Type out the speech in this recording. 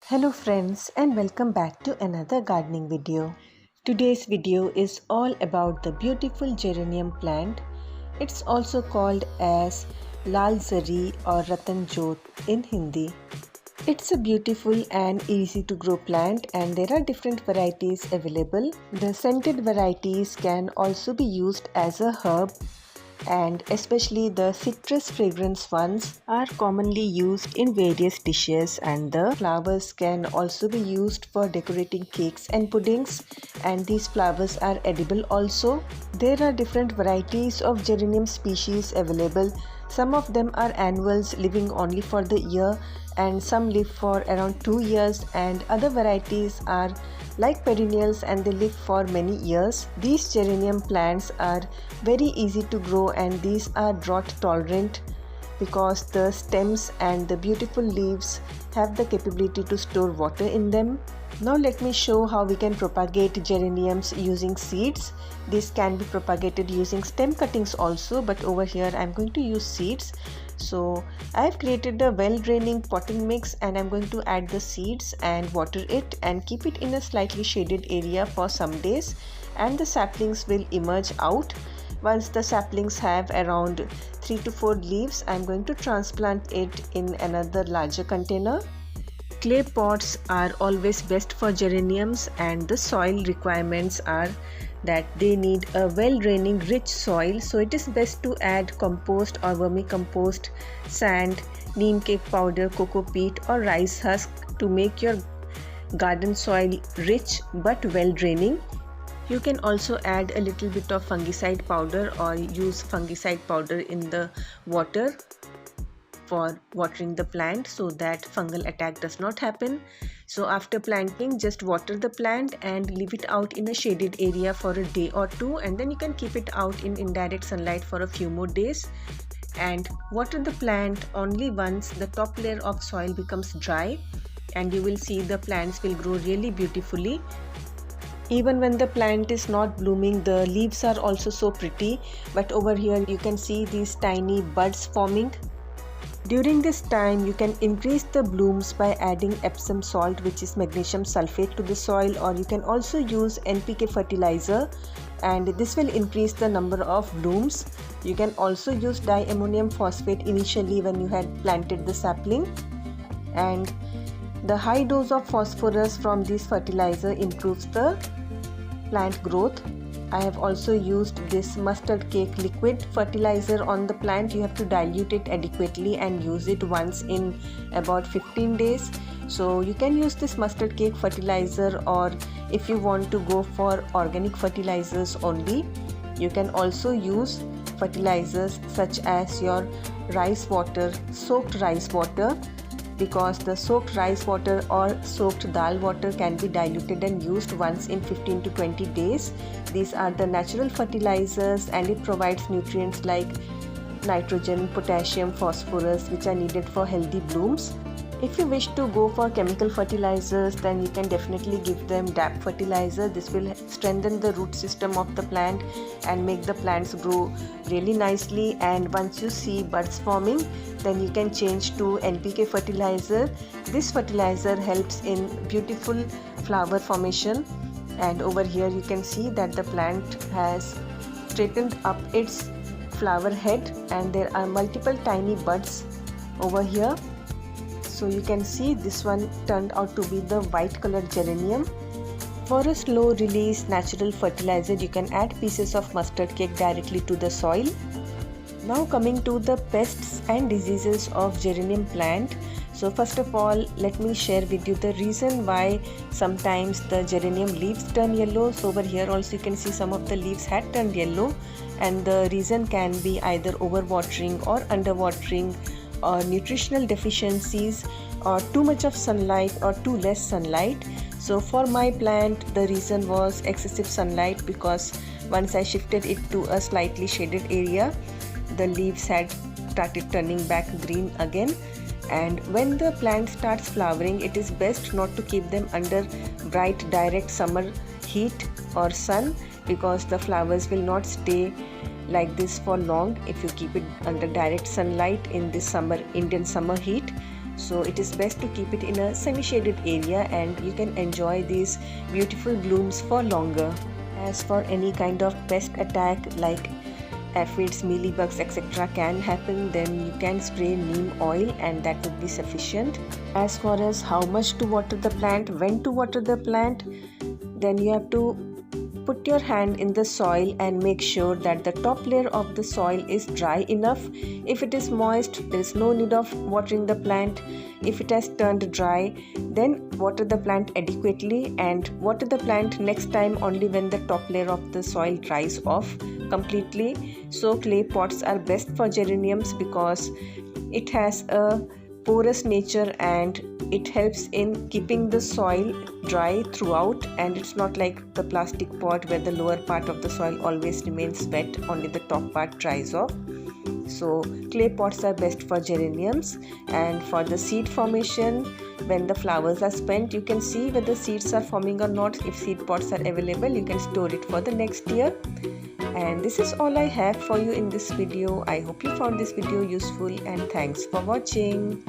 Hello friends and welcome back to another gardening video. Today's video is all about the beautiful geranium plant. It's also called as Lal Zari or Ratan Jot in Hindi. It's a beautiful and easy to grow plant and there are different varieties available. The scented varieties can also be used as a herb, and especially the citrus fragrance ones are commonly used in various dishes, and the flowers can also be used for decorating cakes and puddings, and these flowers are edible also. There are different varieties of geranium species available. Some of them are annuals living only for the year, and some live for around 2 years, and other varieties are like perennials and they live for many years. These geranium plants are very easy to grow and these are drought tolerant because the stems and the beautiful leaves have the capability to store water in them. Now let me show how we can propagate geraniums using seeds. This can be propagated using stem cuttings also, but over here I am going to use seeds. So I have created a well draining potting mix and I am going to add the seeds and water it and keep it in a slightly shaded area for some days, and the saplings will emerge out. Once the saplings have around 3 to 4 leaves, I am going to transplant it in another larger container. Clay pots are always best for geraniums, and the soil requirements are that they need a well draining rich soil, so it is best to add compost or vermicompost, sand, neem cake powder, coco peat or rice husk to make your garden soil rich but well draining. You can also add a little bit of fungicide powder or use fungicide powder in the water for watering the plant so that fungal attack does not happen. So after planting, just water the plant and leave it out in a shaded area for a day or two, and then you can keep it out in indirect sunlight for a few more days, and water the plant only once the top layer of soil becomes dry, and you will see the plants will grow really beautifully. Even when the plant is not blooming, the leaves are also so pretty, but over here you can see these tiny buds forming. During this time, you can increase the blooms by adding Epsom salt, which is magnesium sulfate, to the soil, or you can also use NPK fertilizer and this will increase the number of blooms. You can also use diammonium phosphate initially when you had planted the sapling, and the high dose of phosphorus from this fertilizer improves the plant growth. I have also used this mustard cake liquid fertilizer on the plant. You have to dilute it adequately and use it once in about 15 days. So you can use this mustard cake fertilizer, or if you want to go for organic fertilizers only, you can also use fertilizers such as your rice water, soaked rice water, because the soaked rice water or soaked dal water can be diluted and used once in 15 to 20 days. These are the natural fertilizers and it provides nutrients like nitrogen, potassium, phosphorus, which are needed for healthy blooms. If you wish to go for chemical fertilizers, then you can definitely give them DAP fertilizer. This will strengthen the root system of the plant and make the plants grow really nicely, and once you see buds forming, then you can change to NPK fertilizer. This fertilizer helps in beautiful flower formation, and over here you can see that the plant has straightened up its flower head and there are multiple tiny buds over here. So you can see this one turned out to be the white colored geranium. For a slow release natural fertilizer, you can add pieces of mustard cake directly to the soil. Now coming to the pests and diseases of geranium plant. So first of all, let me share with you the reason why sometimes the geranium leaves turn yellow. So over here also you can see some of the leaves had turned yellow, and the reason can be either overwatering or underwatering, or nutritional deficiencies, or too much of sunlight or too less sunlight. So for my plant the reason was excessive sunlight, because once I shifted it to a slightly shaded area, the leaves had started turning back green again. And when the plant starts flowering, it is best not to keep them under bright direct summer heat or sun, because the flowers will not stay like this for long if you keep it under direct sunlight in this Indian summer heat. so it is best to keep it in a semi-shaded area, and you can enjoy these beautiful blooms for longer. As for any kind of pest attack like aphids, mealybugs, etc. can happen, then you can spray neem oil and that would be sufficient. As far as how much to water the plant, when to water the plant, then you have to put your hand in the soil and make sure that the top layer of the soil is dry enough. If it is moist, there is no need of watering the plant. If it has turned dry, then water the plant adequately, and water the plant next time only when the top layer of the soil dries off completely. So clay pots are best for geraniums because it has a porous nature and it helps in keeping the soil dry throughout, and it's not like the plastic pot where the lower part of the soil always remains wet, only the top part dries off. So clay pots are best for geraniums. And for the seed formation, when the flowers are spent, you can see whether seeds are forming or not. If seed pots are available, you can store it for the next year. And this is all I have for you in this video. I hope you found this video useful, and thanks for watching.